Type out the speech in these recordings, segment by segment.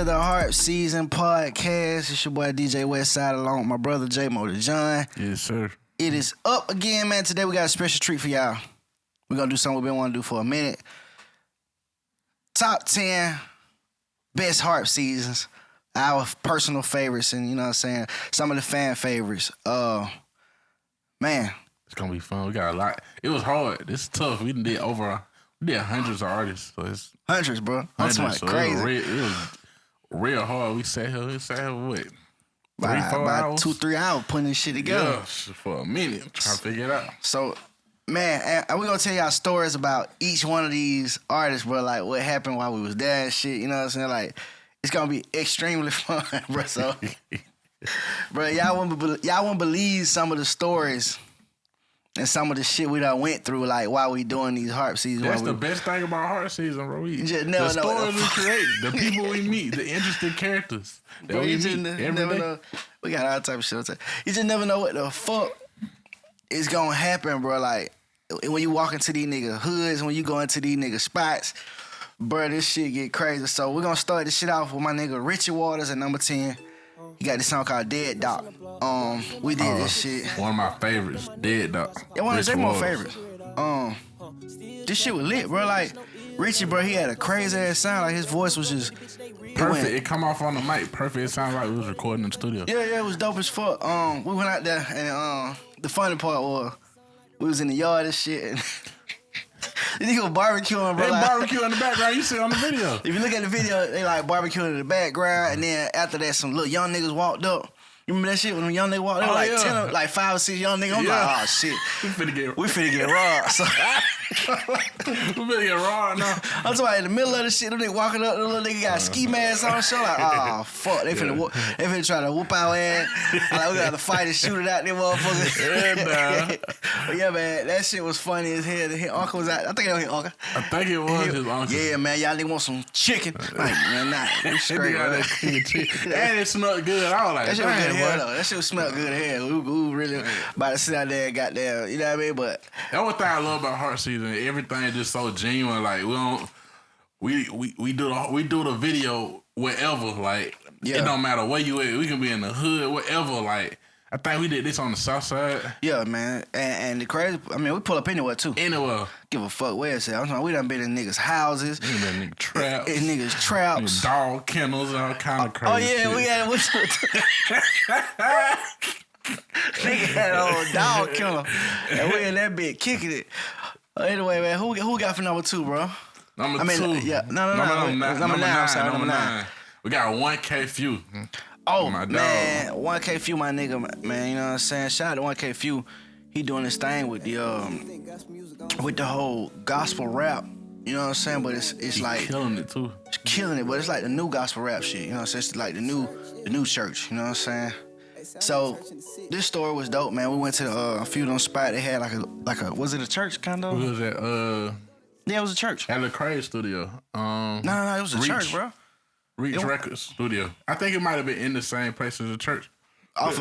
to the Harp Szn podcast. It's your boy DJ Westside along with my brother Jay-mo Dejon. Yes, sir. It is up again, man. Today we got a special treat for y'all. We're going to do something we've been wanting to do for a minute. Top 10 best harp seasons. Our personal favorites and, you know what I'm saying, some of the fan favorites. Man. It's going to be fun. We got a lot. It was hard. It's tough. We did hundreds of artists. So it's hundreds, bro. That's so crazy. It was real hard. We sat here what? 3-4 hours? 2-3 hours putting this shit together. Yeah, for a minute. Trying to figure it out. So, man, and we're going to tell y'all stories about each one of these artists, bro, like what happened while we was there and shit, you know what I'm saying? Like, it's going to be extremely fun, bro. So, bro, y'all wouldn't believe some of the stories and some of the shit we done went through, like, while we doing these harp seasons. That's the best thing about harp season, bro. You just never the stories we create, the people we meet, the interesting characters that we meet every day. We got all type of shit. You just never know what the fuck is gonna happen, bro. Like, when you walk into these nigga hoods, when you go into these nigga spots, bro, this shit get crazy. So we're gonna start this shit off with my nigga Richie Waters at number 10. He got this song called Dead Doc. We did this shit. One of my favorites, Dead Doc. Yeah, one of Jay-mo favorites. This shit was lit, bro. Like, Richie, bro, he had a crazy ass sound. Like, his voice was just perfect. It come off on the mic perfect. It sounded like we was recording in the studio. Yeah, it was dope as fuck. We went out there, and the funny part was we was in the yard and shit. And the nigga was barbecuing, bro. They like, barbecue in the background. You see on the video. If you look at the video, they like barbecuing in the background, and then after that, some little young niggas walked up. You remember that shit when them young niggas walked up? Like 10, like 5 or 6 young niggas. I'm like, oh shit, we finna get raw. So, we finna get raw now. I'm talking about in the middle of the shit, them niggas walking up, the little nigga got ski mask on, so like, oh fuck, they finna try to whoop our ass. Like, we got to fight and shoot it out them motherfuckers. But yeah, man, that shit was funny as hell. His uncle was out. I think it was his uncle. I think it was his uncle. Yeah, man, y'all niggas want some chicken? Like, man, nah, we straight. And it smelled good. I was like, that shit was good as hell, though. That shit smelled good as hell. We really about to sit out there and got there, you know what I mean? But that's one thing I love about Harp Szn. Everything is just so genuine. Like, we do the video wherever. Like, it don't matter where you at. We can be in the hood, wherever. Like, I think we did this on the south side. Yeah, man. And the crazy, I mean, we pull up anywhere, too. Anywhere. Give a fuck where it's at. I'm talking, we done been in niggas' houses. We done been in niggas' traps. In niggas' traps. Dog kennels and all kind of crazy shit. We had nigga had an old dog killer. And we in that bitch kicking it. Anyway, man, who got for number 2, bro? Number 2. Yeah. No. Number 9. I'm sorry, number 9. We got 1K Few. Oh, man. 1K Few, my nigga, man. You know what I'm saying? Shout out to 1K Few. He doing this thing with the whole gospel rap. You know what I'm saying? But it's like killing it too. It's killing it, but it's like the new gospel rap shit. You know what I'm saying? It's like the new church. You know what I'm saying? So this story was dope, man. We went to a few of them spots. They had like a was it a church kind of? We was at yeah, it was a church. At the Crave Studio. No, it was a church, bro. Reach Records Studio. I think it might have been in the same place as the church. Off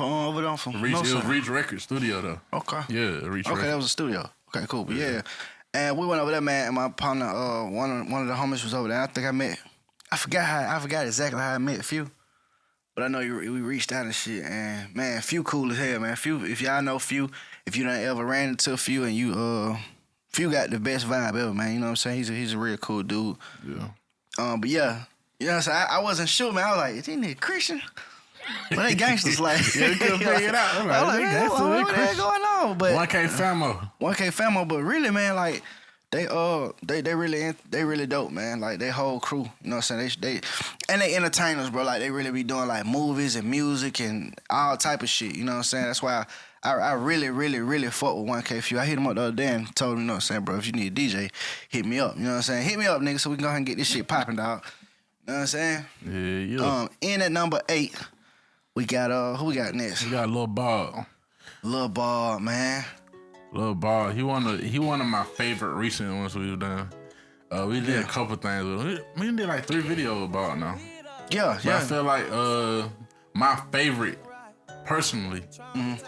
over there from Reach. It was Reach Records Studio though. Okay. Yeah, Reach. Okay, Records. that was a studio. Okay, cool. But yeah, and we went over there, man. And my partner, one of the homies was over there. I think I forgot exactly how I met Few, but I know we reached out and shit. And man, Few cool as hell, man. Few, if y'all know Few, if you done ever ran into Few and you Few got the best vibe ever, man. You know what I'm saying? He's a real cool dude. Yeah. But yeah, you know what I'm saying? I wasn't sure, man. I was like, is these niggas Christian? But they gangsters, like, yeah, we couldn't figure it out. I'm like, what the hell going on? But 1K Famo, but really, man, like they really dope, man. Like they whole crew, you know what I'm saying? They entertainers, bro. Like they really be doing like movies and music and all type of shit. You know what I'm saying? That's why I really fuck with 1K Few. I hit him up the other day and told him, you know what I'm saying, bro, if you need a DJ, hit me up. You know what I'm saying? Hit me up, nigga, so we can go ahead and get this shit popping, dog. You know what I'm saying? Yeah. In at number 8. We got who we got next? We got Lil Ball. Lil Ball, man. Lil Ball. He one of my favorite recent ones we've done. We did a couple things with him. We did like 3 videos with Ball now. Yeah. I feel like my favorite personally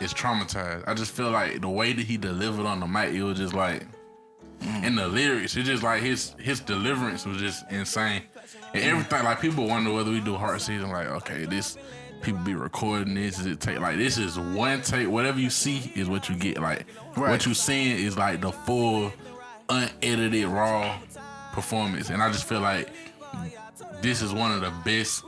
is Traumatized. I just feel like the way that he delivered on the mic, it was just like, and the lyrics, it's just like his deliverance was just insane. And everything, like, people wonder whether we do Heart Season, like, okay, this, people be recording this, is it take, like, this is one take, whatever you see is what you get, like, what you seeing is, like, the full, unedited, raw performance, and I just feel like this is one of the best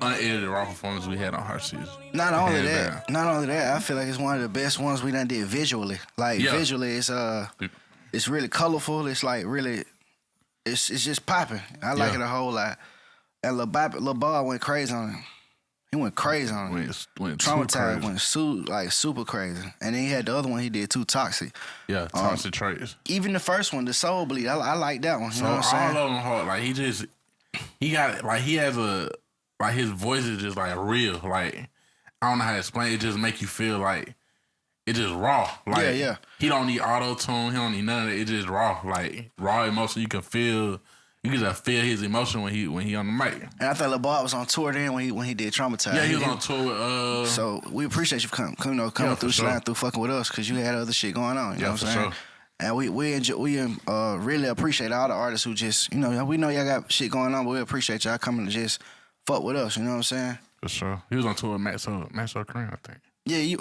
unedited raw performances we had on Heart Season. Not only that, I feel like it's one of the best ones we done did visually. Like visually, it's really colorful. It's like really, it's just popping. I like it a whole lot. And Lil Bob went crazy on it. He went crazy on it. Went Traumatized, went super crazy. And then he had the other one he did, Too Toxic. Yeah, Toxic Traits. Even the first one, the Soul Bleed, I like that one. You know what I'm saying? All of them hard. Like, he got, like, he has like, his voice is just, like, real. Like, I don't know how to explain it. It just make you feel like it's just raw. Like, he don't need auto-tune. He don't need none of it. It's just raw. Like, raw emotion. You can just feel his emotion when he on the mic. And I thought Lil Bob was on tour then when he did Traumatized. Yeah, he was on tour with So we appreciate you coming through, sliding through, fucking with us, because you had other shit going on. You know what I'm saying? Sure. And we really appreciate all the artists who just, we know y'all got shit going on, but we appreciate y'all coming to just fuck with us. You know what I'm saying? For sure. He was on tour with Matt Soul Cream, I think. Yeah, you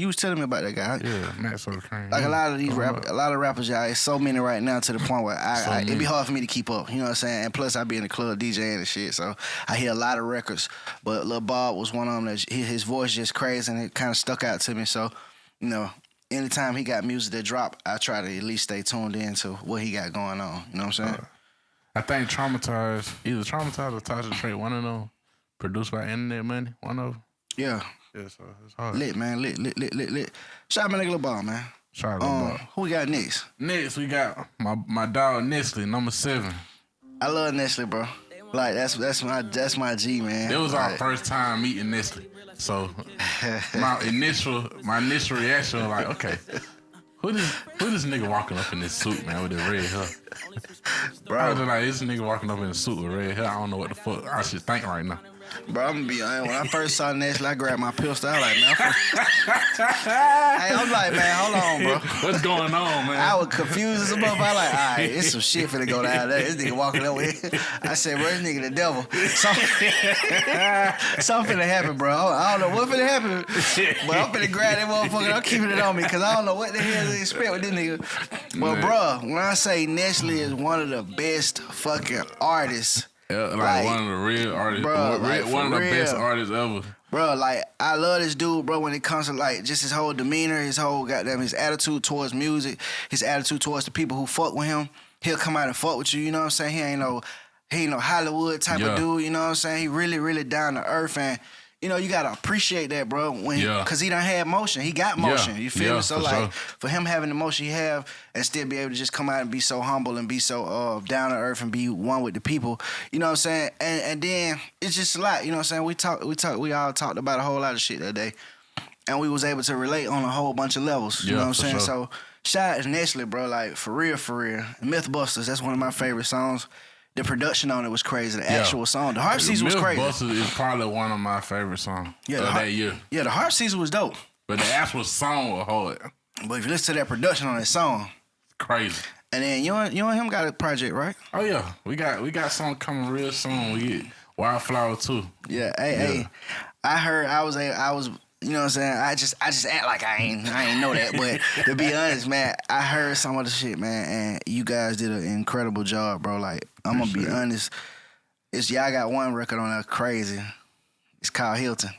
was telling me about that guy. Yeah, Matt Soul Cream. Like a lot of rappers, y'all. It's so many right now to the point where it'd be hard for me to keep up. You know what I'm saying? And plus, I be in the club DJing and shit, so I hear a lot of records. But Lil Bob was one of them that his voice just crazy, and it kind of stuck out to me. So, anytime he got music that drop, I try to at least stay tuned in to what he got going on. You know what I'm saying? I think either Traumatized or Toxic Trait, one of them, produced by Internet Money, one of them. Yeah. Yeah, so it's hard. Lit, man. Lit. Shout out my nigga Lil Bob, man. Shout out Lil Bob. Who we got next? Next, we got my dog Nestle, number 7. I love Nestle, bro. Like, that's my G, man. It was our first time meeting Nestle. So my initial reaction was like, okay, who this nigga walking up in this suit, man, with the red hair? Bro, I was just like, this nigga walking up in a suit with red hair. I don't know what the fuck I should think right now. Bro, I'm gonna be honest. When I first saw Nestle, I grabbed my pistol. I was like, man, I'm like, man, hold on, bro. What's going on, man? I was confused as a motherfucker. I was like, all right, it's some shit finna go down there. This nigga walking over here. I said, bro, this nigga the devil. Something finna happen, bro. I don't know what finna happen, but I'm finna grab that motherfucker. I'm keeping it on me because I don't know what the hell they expect with this nigga. But, bro, when I say Nestle is one of the best fucking artists. Yeah, like one of the real artists, bro, one of the best artists ever. Bro, like, I love this dude, bro, when it comes to, like, just his whole demeanor, his whole his attitude towards music, his attitude towards the people who fuck with him. He'll come out and fuck with you, you know what I'm saying? He ain't no Hollywood type of dude, you know what I'm saying? He really, really down to earth, and, you gotta appreciate that, bro, because he done had motion. He got motion, you feel me? So, for him having the motion he have and still be able to just come out and be so humble and be so down to earth and be one with the people, you know what I'm saying? And then it's just a lot, you know what I'm saying? We all talked about a whole lot of shit that day, and we was able to relate on a whole bunch of levels, you know what I'm saying? Sure. So, shout out to Nestle, bro, like, for real. Mythbusters, that's one of my favorite songs. The production on it was crazy. The actual song. The Harp Season was crazy. Mythbusters is probably one of my favorite songs of that year. Yeah, the Harp Season was dope. But the actual song was hard. But if you listen to that production on that song, it's crazy. And then you and him got a project, right? Oh yeah, we got something coming real soon. We get Wildflower too. Yeah, hey, I heard I was. You know what I'm saying? I just act like I ain't know that. But to be honest, man, I heard some of the shit, man, and you guys did an incredible job, bro. Like, I'm gonna be honest. Y'all got one record on there crazy. It's called Hilton.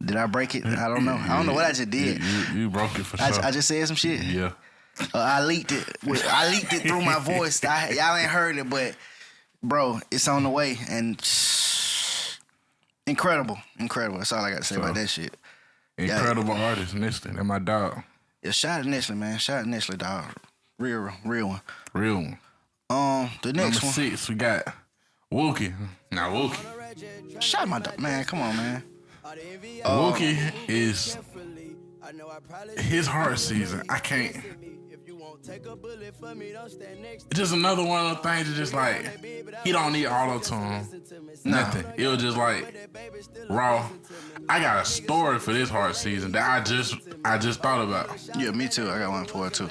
Did I break it? I don't know. I don't know what I just did. You broke it for sure. I just said some shit. Yeah. I leaked it. I leaked it through my voice. Y'all ain't heard it, but bro, it's on the way, and incredible. That's all I got to say about that shit. Incredible artist, Nestle. That's my dog. Yeah, shout out to Nestle, man. Shout out to Nestle, dog. Real one. Real one. The next Number 6, we got Wookie. Now, Wookie. Shout out my dog, man. Come on, man. Wookie is his Heart Season. I can't. It's just another one of those things that just like, he don't need auto-tune. Nothing. It was just like raw. I got a story for this Heart Season that I just thought about. Yeah, me too. I got one for it too.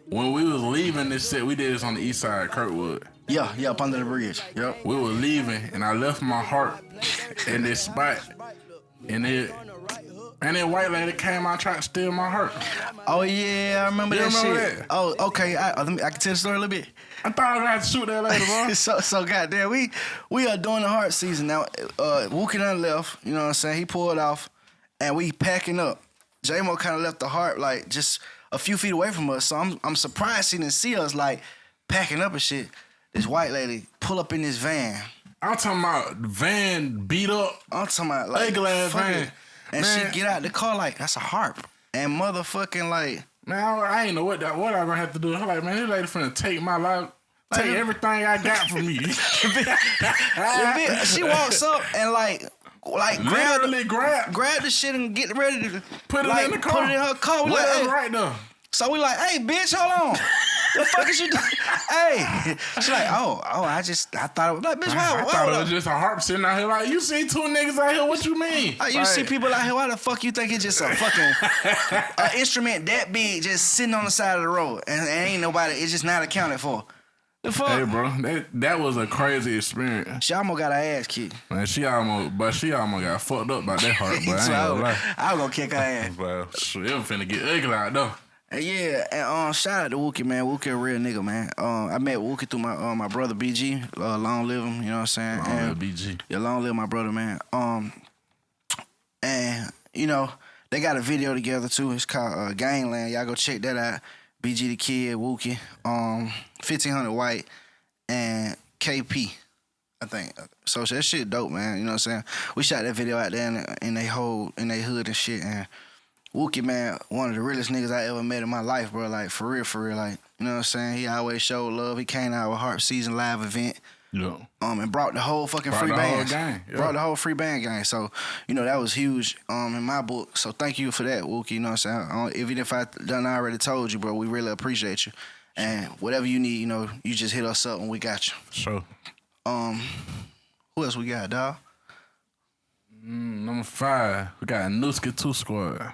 When we was leaving this set, we did this on the east side of Kirkwood. Yeah, up under the bridge. Yep. We were leaving, and I left my harp in this spot, and that white lady came out trying to steal my harp. Oh yeah, I remember that shit. That? Oh, okay. I can tell the story a little bit. I thought I was gonna have to shoot that lady, bro. so goddamn, we are doing the harp season now. Wookie done left. You know what I'm saying? He pulled off, and we packing up. J-Mo kind of left the harp like just a few feet away from us. So I'm surprised he didn't see us like packing up and shit. This white lady pull up in this van. I'm talking about van beat up. I'm talking about like ugly ass van. And man, she get out the car like, that's a harp. And motherfucking like... Man, I ain't know what I gonna have to do. I'm like, man, this lady finna take my life, take everything I got from me. She walks up and like grab the shit and get ready to put it in the car. Put it in her car. We like, hey. Right there. So we like, hey, bitch, hold on. The fuck is you doing? Hey. She's like, oh, I thought it was like, bitch, I thought it was just a harp sitting out here. Like, you see two niggas out here, what you mean? You see people out here, why the fuck you think it's just a fucking instrument that big just sitting on the side of the road and ain't nobody, it's just not accounted for. The fuck? Hey, bro, that was a crazy experience. She almost got her ass kicked. Man, she almost got fucked up by that harp, but I ain't gonna lie. I was gonna kick her ass. Bro, it was finna get ugly out though. Yeah, and shout out to Wookie, man. Wookie a real nigga, man. I met Wookie through my brother BG. Long live him, you know what I'm saying? Long live BG. Yeah, long live my brother, man. And you know they got a video together too. It's called Gangland. Y'all go check that out. BG the Kid, Wookie, 1500 White, and KP. I think so. That shit dope, man. You know what I'm saying? We shot that video out there in they hood and shit, and. Wookie, man, one of the realest niggas I ever met in my life, bro. Like, for real. Like, you know what I'm saying? He always showed love. He came out with Harp Season live event. Yeah. And brought the whole fucking free band. Yeah. Brought the whole free band gang. So, you know, that was huge in my book. So, thank you for that, Wookie. You know what I'm saying? Even if I done already told you, bro, we really appreciate you. And whatever you need, you know, you just hit us up and we got you. Sure. Who else we got, dawg? Number 5, we got Nooski 2 Squad.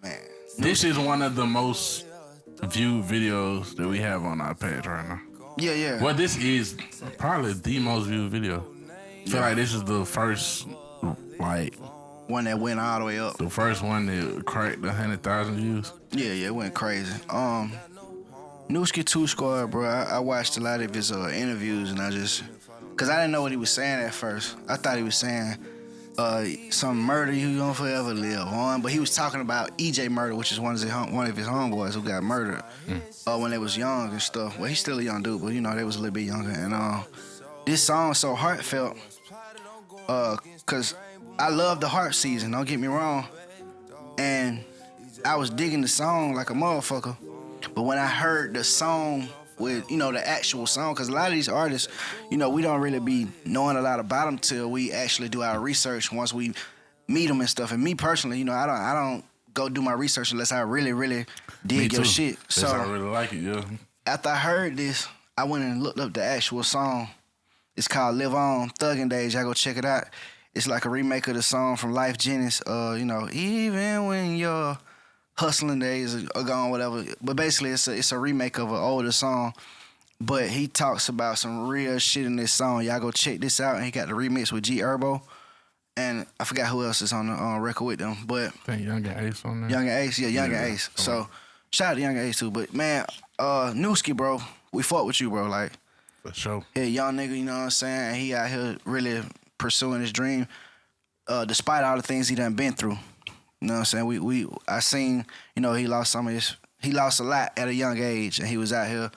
Man, this is one of the most viewed videos that we have on our page right now. Yeah. Well, this is probably the most viewed video. I feel like this is the first, like... one that went all the way up. The first one that cracked 100,000 views. Yeah, it went crazy. Nooski 2 Squad, bro, I watched a lot of his interviews and I just... Because I didn't know what he was saying at first. I thought he was saying... some murder you gonna forever live on, but he was talking about EJ Murder, which is one of his homeboys who got murdered when they was young and stuff. Well, he's still a young dude, but you know they was a little bit younger. And this song so heartfelt, cause I love the Harp Season. Don't get me wrong, and I was digging the song like a motherfucker. But when I heard the song with, you know, the actual song, because a lot of these artists, you know, we don't really be knowing a lot about them till we actually do our research once we meet them and stuff. And me personally, you know, I don't go do my research unless I really, really dig your shit. So I really like it, yeah. After I heard this, I went and looked up the actual song. It's called Live On, Thuggin' Days. Y'all go check it out. It's like a remake of the song from Life Jennings, you know, even when you're hustling days are gone, whatever. But basically, it's a remake of an older song. But he talks about some real shit in this song. Y'all go check this out. And he got the remix with G Herbo. And I forgot who else is on the record with them. But I think Young and Ace on there. Young and Ace, yeah, Ace. So shout out to Young and Ace too. But man, Nooski, bro, we fought with you, bro. Like, for sure. Yeah, young nigga, you know what I'm saying? And he out here really pursuing his dream, despite all the things he done been through. You know what I'm saying? I seen, you know, he lost a lot at a young age, and he was out here,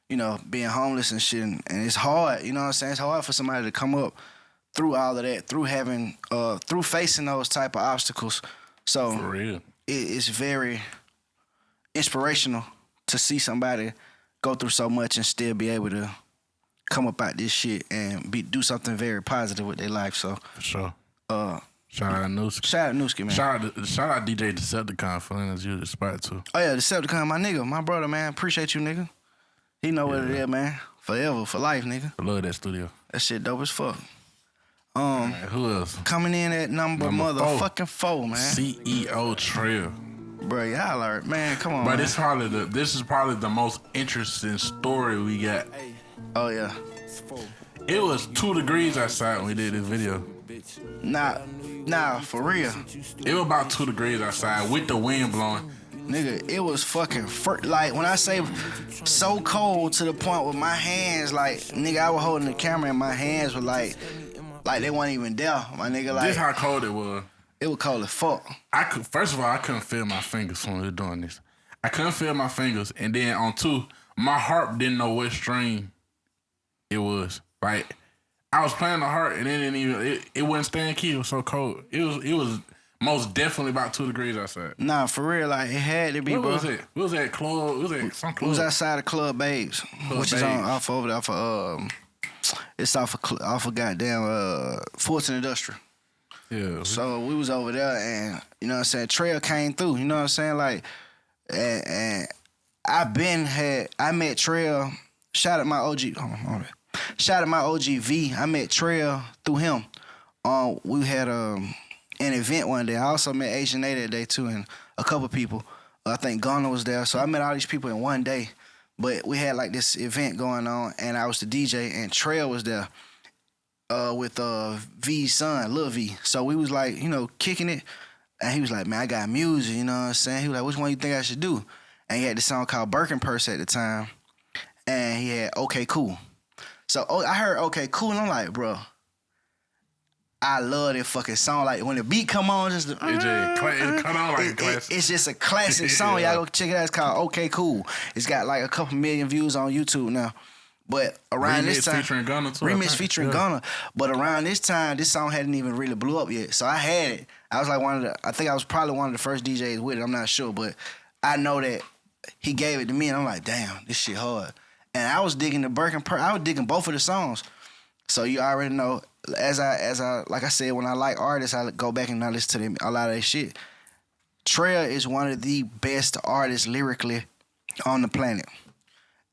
you know, being homeless and shit, and it's hard, you know what I'm saying? It's hard for somebody to come up through all of that, through facing those type of obstacles. So for real, it's very inspirational to see somebody go through so much and still be able to come up out this shit and do something very positive with their life. So for sure. Shout out Nooski. Shout out Nooski, man. Shout out DJ Decepticon for letting us use the spot too. Oh yeah, Decepticon, my nigga, my brother, man. Appreciate you, nigga. He know what it is, man. Forever, for life, nigga. I love that studio. That shit dope as fuck. Man, who else? Coming in at number motherfucking 4, man. CEO Trail. Bro, y'all are, man, come on. But this is probably the most interesting story we got Oh yeah. It was 2 degrees outside when we did this video. Nah, for real. It was about 2 degrees outside with the wind blowing. Nigga, it was fucking like when I say so cold to the point where my hands like nigga, I was holding the camera and my hands were like they weren't even there. My nigga, like this how cold it was. It was cold as fuck. First of all, I couldn't feel my fingers when we were doing this. I couldn't feel my fingers, and then on 2, my harp didn't know what string it was. Like I was playing the harp and it wasn't staying key. It was so cold. It was most definitely about 2 degrees outside. Nah, for real, like it had to be. What bro. was it? What was that club? What was that some club? It was outside of Club Babes, which is off of it's off of goddamn Fulton Industrial. Yeah. So we was over there, and you know what I'm saying. Trail came through. You know what I'm saying, like, and I met Trail. Shout out my OG. Hold on. Shout out my OG V. I met Trail through him. We had an event one day. I also met Asian A that day too, and a couple people. I think Ghana was there. So I met all these people in one day. But we had like this event going on, and I was the DJ, and Trail was there with V's son, Lil V. So we was like, you know, kicking it. And he was like, man, I got music, you know what I'm saying? He was like, which one you think I should do? And he had this song called Birkin Purse at the time. And he had Okay Cool. So I heard Okay Cool, and I'm like, bro, I love that fucking song. Like when the beat come on, just it cut on like a classic. It's just a classic song. Y'all go check it out. It's called Okay Cool. It's got like a couple million views on YouTube now. But around this time, featuring Ghana too. Remix featuring Ghana. But around this time, this song hadn't even really blew up yet. So I had it. I was like I think I was probably one of the first DJs with it. I'm not sure, but I know that he gave it to me, and I'm like, damn, this shit hard. And I was digging the Birkin Purse. I was digging both of the songs. So you already know, as I like I said, when I like artists, I go back and I listen to them, a lot of their shit. Trail is one of the best artists lyrically on the planet.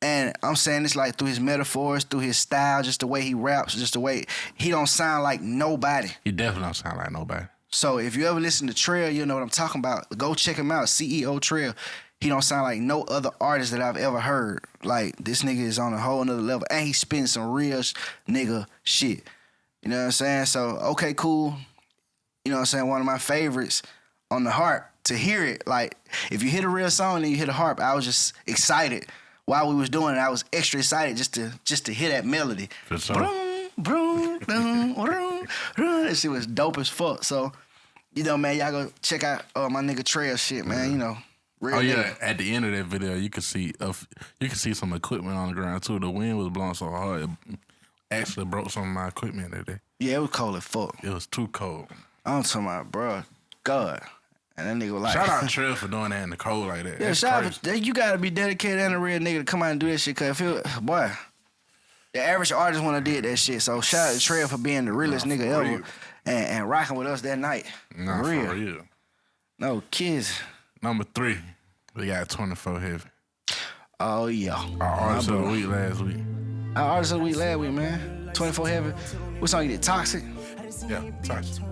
And I'm saying this like through his metaphors, through his style, just the way he raps, just the way he don't sound like nobody. He definitely don't sound like nobody. So if you ever listen to Trail, you know what I'm talking about. Go check him out, CEO Trail. He don't sound like no other artist that I've ever heard. Like, this nigga is on a whole nother level. And he's spitting some real nigga shit. You know what I'm saying? So, Okay Cool, you know what I'm saying, one of my favorites on the harp. To hear it, like, if you hit a real song and you hit a harp, I was just excited. While we was doing it, I was extra excited just to hear that melody. For sure. That shit was dope as fuck. So, you know, man, y'all go check out my nigga Trail shit, man. You know. Real nigga. At the end of that video, you can see some equipment on the ground too. The wind was blowing so hard, it actually broke some of my equipment that day. Yeah, it was cold as fuck. It was too cold. I'm talking about, bro, God. And that nigga was like, shout out Trail for doing that in the cold like that. Yeah, shout out. You gotta be dedicated and a real nigga to come out and do that shit. Cause boy, the average artist wanna did that shit. So shout out to Trail for being the realest nigga ever and rocking with us that night. Nah, for real. No kids. Number 3, we got 24 Heavy. Oh yeah. Our artist of the week last week. Our artist of the week last week, man. 24 Heavy. What song you did? Toxic? Yeah, Toxic.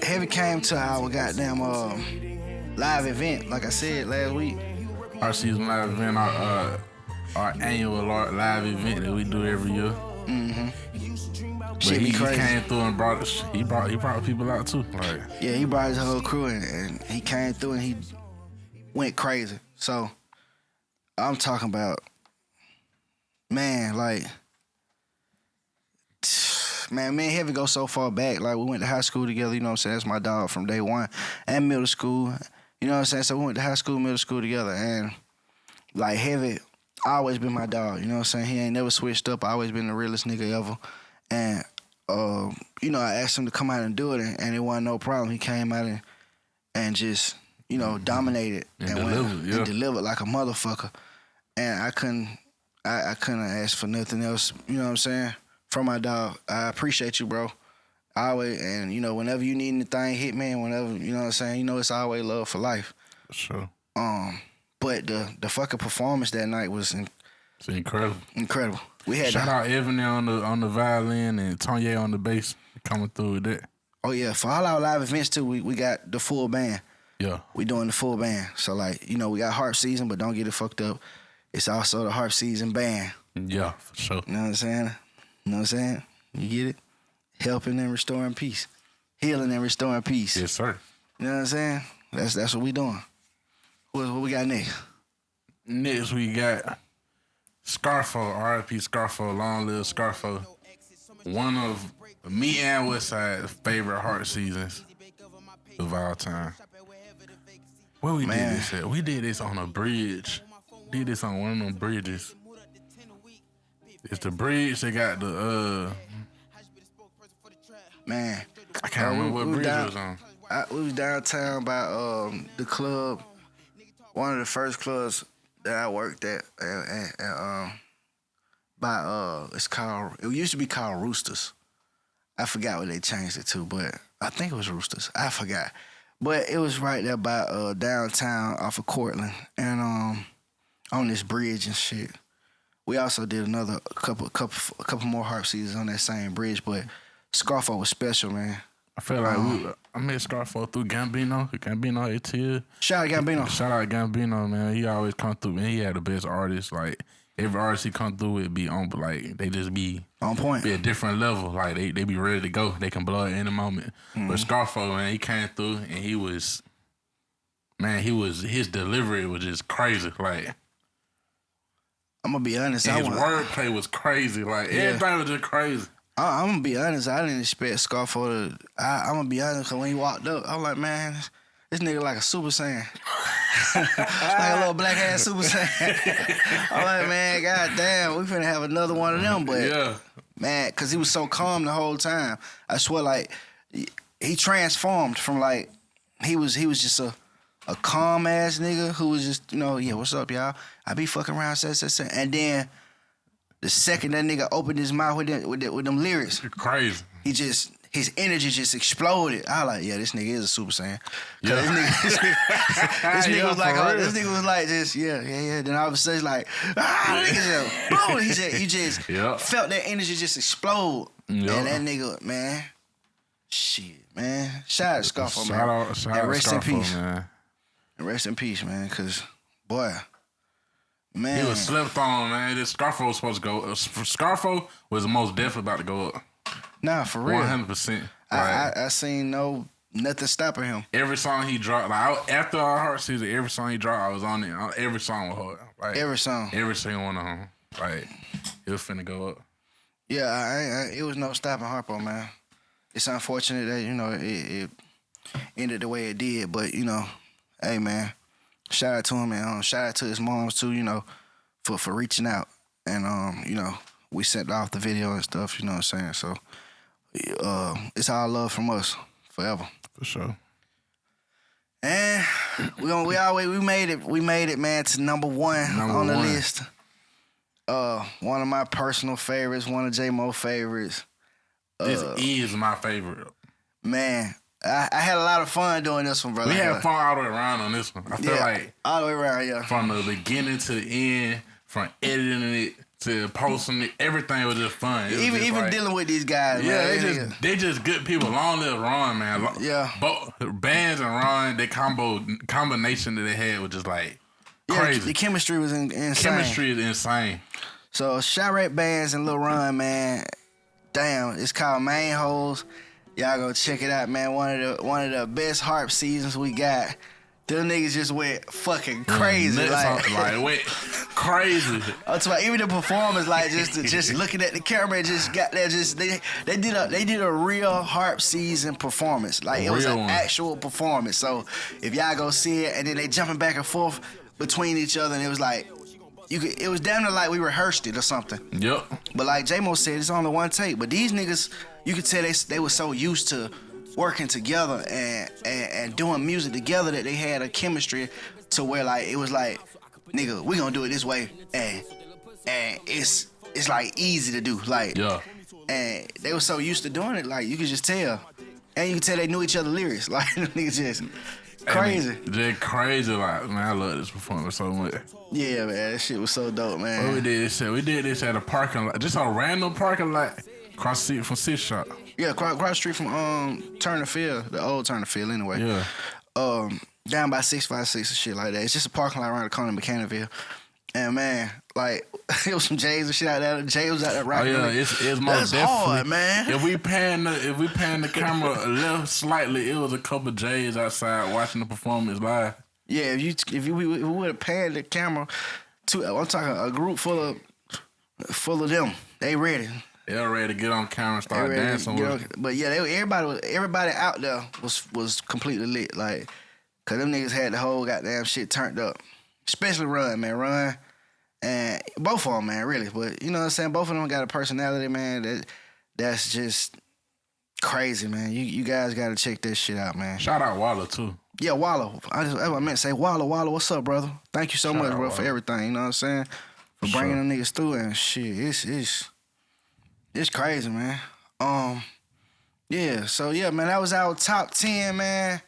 Heavy came to our goddamn live event, like I said last week. Our season live event, our annual live event that we do every year. Mm-hmm. But he came through and brought people out too. Like, yeah, he brought his whole crew and he came through and he went crazy. So I'm talking about, man, like, man, me and Heavy go so far back. Like, we went to high school together, you know what I'm saying? That's my dog from day one. And middle school, you know what I'm saying? So we went to high school, middle school together. And, like, Heavy always been my dog, you know what I'm saying? He ain't never switched up. Always been the realest nigga ever. And, you know, I asked him to come out and do it, and it wasn't no problem. He came out and just, you know, dominated and delivered like a motherfucker. And I couldn't ask for nothing else, you know what I'm saying? From my dog. I appreciate you, bro. Always, and you know, whenever you need anything, hit me. And whenever, you know what I'm saying, you know, it's always love for life. For sure. But the fucking performance that night was it's incredible. Incredible. We had shout out Evan on the violin and Tonye on the bass coming through with that. Oh yeah, for all our live events too, we got the full band. Yeah. We doing the full band. So like, you know, we got harp season, but don't get it fucked up. it's also the Harp Season band. Yeah, for sure. You know what I'm saying? You know what I'm saying? You get it? Helping and restoring peace. Healing and restoring peace. Yes, sir. You know what I'm saying? That's what we doing. What we got next? Next we got Scarfo, R.I.P. Scarfo, long live Scarfo. One of me and Westside's favorite Harp seasons of all time. Where we did this at? We did this on a bridge. Did this on one of them bridges. It's the bridge that got the Man, I can't remember what bridge it was on. We was downtown by the club, one of the first clubs that I worked at, and it used to be called Roosters. I forgot what they changed it to, but I think it was Roosters. I forgot. But it was right there by downtown off of Cortland and on this bridge and shit. We also did a couple more harp seasons on that same bridge, but Scarfo was special, man. I feel like I met Scarfo through Gambino. Gambino ATL. Shout out Gambino. Shout out Gambino, man. He always come through, man. He had the best artists. Like, every artist he come through, it be on, like, they just be on point. Be a different level. Like, they be ready to go. They can blow it in a moment. Mm-hmm. But Scarfo, man, he came through and his delivery was just crazy. Like, I'm gonna be honest. His wordplay was crazy. Like, everything was just crazy. I'm gonna be honest. I didn't expect Scarfo to. I'm gonna be honest. Cause when he walked up, I was like, man, this nigga like a Super Saiyan, like a little black ass Super Saiyan. I'm like, man, goddamn, we finna have another one of them. But man, cause he was so calm the whole time. I swear, like he transformed from like he was just a calm ass nigga who was just what's up, y'all? I be fucking around, and then. The second that nigga opened his mouth with them lyrics, crazy. His energy just exploded. I was like, yeah, this nigga is a Super Saiyan. Yeah. This nigga was like, just yeah. Then all of a sudden, like, boom. He just felt that energy just explode. Yep. And that nigga, man, shit, man. Shout out to Scarfo, man. Shout out rest Scarfo, in peace, man. And rest in peace, man. Cause boy. Man. He was slept on, man. This Scarfo was supposed to go. Scarfo was most definitely about to go up. Nah, for real. 100%. I seen nothing stopping him. Every song he dropped, like after our Harp season, every song he dropped, I was on it. Every song was hard. Like, every single one of them. Like, it was finna go up. Yeah, it was no stopping Harpo, man. It's unfortunate that it ended the way it did, but hey, man. Shout out to him and shout out to his moms too, for reaching out. And we sent off the video and stuff, you know what I'm saying? So it's all love from us forever. For sure. And we made it, man, to number one on the list. One of my personal favorites, one of J-Mo favorites. This is my favorite. Man. I had a lot of fun doing this one, brother. We had fun all the way around on this one. I feel like all the way around, yeah. From the beginning to the end, from editing it to posting it, everything was just fun. Even like, dealing with these guys, man. They just good people. Long live Ron, man. Yeah. Both Bands and Ron, their combination that they had was just like crazy. The chemistry was insane. Chemistry is insane. So Chirac Bands and Lil Ron, man. Damn, it's called Main Holes. Y'all go check it out, man. One of the best harp seasons we got. Them niggas just went fucking crazy, went crazy. Even the performance, like just looking at the camera, just got there. They did a real harp season performance, like it was an actual performance. So if y'all go see it, and then they jumping back and forth between each other, and it was like it was damn near like we rehearsed it or something. Yep. But like J-Mo said, it's only one take. But these niggas, you could tell they were so used to working together and doing music together that they had a chemistry to where like it was like, nigga, we gonna do it this way, and it's like easy to do, like, and they were so used to doing it, like you could just tell, and you could tell they knew each other lyrics, like niggas just crazy. They're crazy, like, man, I love this performance so much. Yeah, man, that shit was so dope, man. What we did this at a parking lot, just a random parking lot across the street from Six Shop. Yeah, across the street from Turner Field, the old Turner Field anyway. Yeah. Down by 656 and shit like that. It's just a parking lot around the corner in Mechanicsville. And man, like it was some J's and shit out there. Jay was out there Oh rocking. yeah, it's most That's hard, man. If we pan the camera left slightly, it was a couple J's outside watching the performance live. Yeah, if we would have panned the camera to, I'm talking a group full of them. They ready. They're ready to get on camera and start dancing with it. But yeah, everybody out there was completely lit. Like, cause them niggas had the whole goddamn shit turned up. Especially Run. And both of them, man, really. But you know what I'm saying? Both of them got a personality, man, that's just crazy, man. You guys got to check that shit out, man. Shout out Waller, too. Yeah, Waller. I meant to say Waller, what's up, brother? Thank you so much, bro, for everything, you know what I'm saying? For bringing them niggas through and shit. It's crazy, man. Yeah, so yeah, man, that was our top 10, man.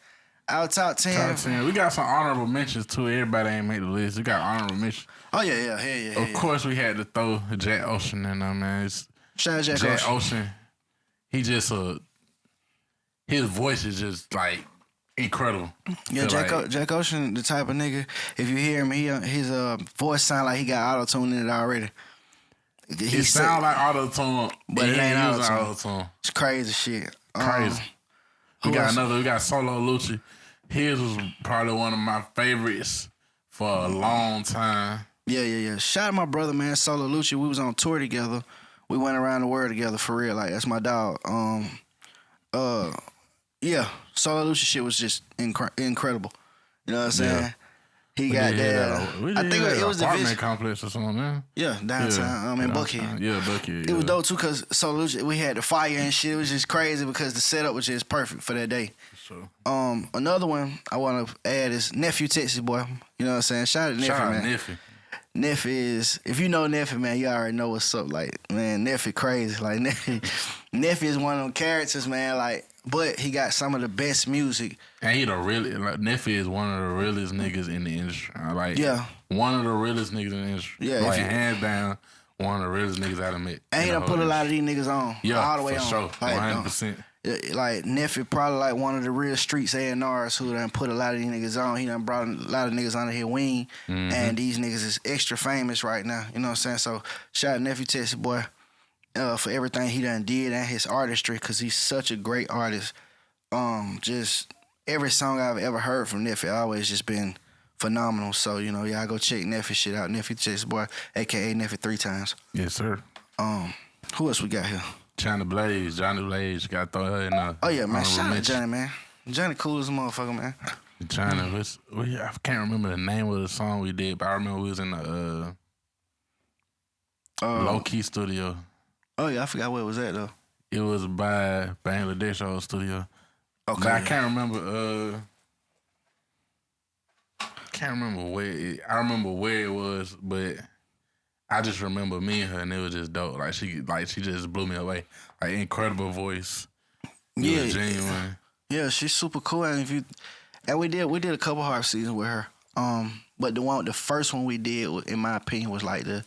Our top 10. Top 10. We got some honorable mentions, too. Everybody ain't made the list. We got honorable mentions. Oh, yeah. Of course, we had to throw Jack Ocean in there, man. Shout out Jack Ocean. He just, his voice is just, like, incredible. Yeah, Jack Ocean, the type of nigga, if you hear him, his voice sound like he got auto-tune in it already. He sound like auto-tune, but it ain't auto-tune. It's crazy shit. Crazy. We got Solo Lucci. His was probably one of my favorites for a long time. Yeah. Shout out my brother, man, Solo Lucci. We was on tour together. We went around the world together for real. Like, that's my dog. Yeah, Solo Lucci shit was just incredible. You know what I'm saying? Yeah. He got that. I think it was the apartment complex or something, man. Yeah, downtown. In Buckhead. Yeah, Buckhead. It was dope too, cause Solo Lucci, we had the fire and shit. It was just crazy because the setup was just perfect for that day. Sure. Another one I want to add is Nephew Texas Boy. You know what I'm saying? Shout out to Nephew, man. Nephew is, if you know Nephew, man, you already know what's up. Like, man, Nephew crazy. Like, Nephew is one of them characters, man. Like, but he got some of the best music. And he Nephew is one of the realest niggas in the industry. One of the realest niggas in the industry. Yeah, like hands down, one of the realest niggas I done met. And he done put a lot of these niggas on. Yeah, all the way for on. sure, like, 100%. Like Nephew probably like one of the real streets A&Rs who done put a lot of these niggas on. He done brought a lot of niggas under his wing. Mm-hmm. And these niggas is extra famous right now. You know what I'm saying? So shout out Nephew Texas Boy for everything he done did and his artistry, because he's such a great artist. Just every song I've ever heard from Nephew always just been phenomenal. So, you know, y'all go check Nephew shit out. Nephew Texas Boy, a.k.a. Nephew 3 times. Yes, sir. Who else we got here? Johnny Blaze, got to throw her in there. Oh, yeah, man. Shout out to Johnny, man. Johnny cool as a motherfucker, man. Johnny, I can't remember the name of the song we did, but I remember we was in the low-key studio. Oh, yeah, I forgot where it was at, though. It was by Bangladesh old studio. Okay. But I can't remember, I remember where it was, but I just remember me and her, and it was just dope. Like she just blew me away. Like, incredible voice. Yeah, genuine. Yeah, she's super cool. And we did a couple harp seasons with her. But the first one we did, in my opinion, was like the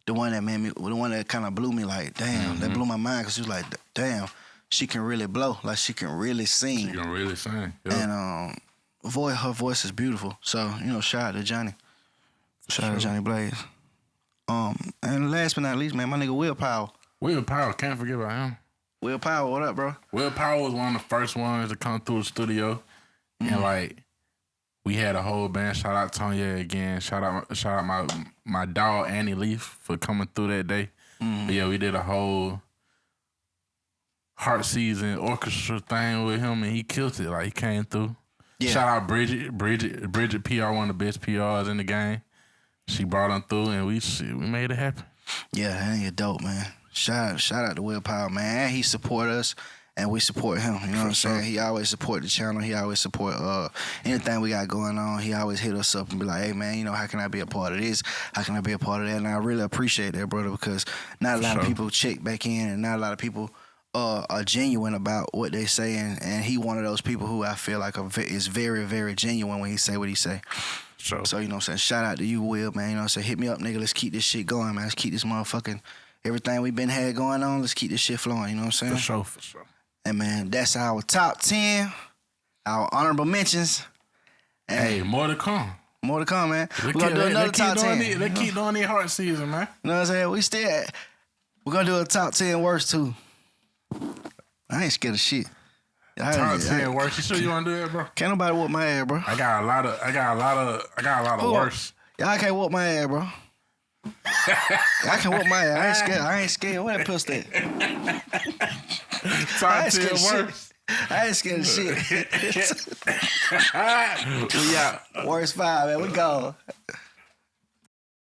one that made me, the one that kind of blew me. Like, damn, that blew my mind, because she was like, damn, she can really blow. Like, she can really sing. She can really sing. Yep. And her voice is beautiful. So, you know, shout out to Johnny. Shout out to Johnny Blaze. And last but not least, man, my nigga Will Powell. Will Powell, can't forget about him. Will Powell, what up, bro? Will Powell was one of the first ones to come through the studio. Mm-hmm. And, like, we had a whole band. Shout out Tonya again. Shout out my dog, Annie Leaf, for coming through that day. Mm-hmm. But yeah, we did a whole Harp Szn orchestra thing with him, and he killed it. Like, he came through. Yeah. Shout out Bridget PR, one of the best PRs in the game. She brought him through, and we made it happen. Yeah, that nigga dope, man. Shout out to Will Powell, man. And he support us, and we support him. You know what I'm saying? He always support the channel. He always support anything we got going on. He always hit us up and be like, hey, man, you know, how can I be a part of this? How can I be a part of that? And I really appreciate that, brother, because not a lot of people check back in, and not a lot of people are genuine about what they say. And he one of those people who I feel like is very, very genuine when he say what he say. So, you know what I'm saying? Shout out to you, Will, man. You know what I'm saying? Hit me up, nigga. Let's keep this shit going, man. Let's keep this motherfucking, everything we been had going on, let's keep this shit flowing. You know what I'm saying? For sure. And, man, that's our top 10, our honorable mentions. And hey, more to come. More to come, man. We're gonna do another top 10. Let's keep doing the heart season, man. You know what I'm saying? We're gonna do a top 10 worst too. I ain't scared of shit. Top 10 worst. You sure you wanna do that, bro? Can't nobody whoop my ass, bro. I got a lot of worst. Y'all can't whoop my ass, bro. I can whoop my ass. I ain't scared. Where that pussy at? Top 10 worst. I ain't scared of shit. Yeah. Worst 5, man. We go.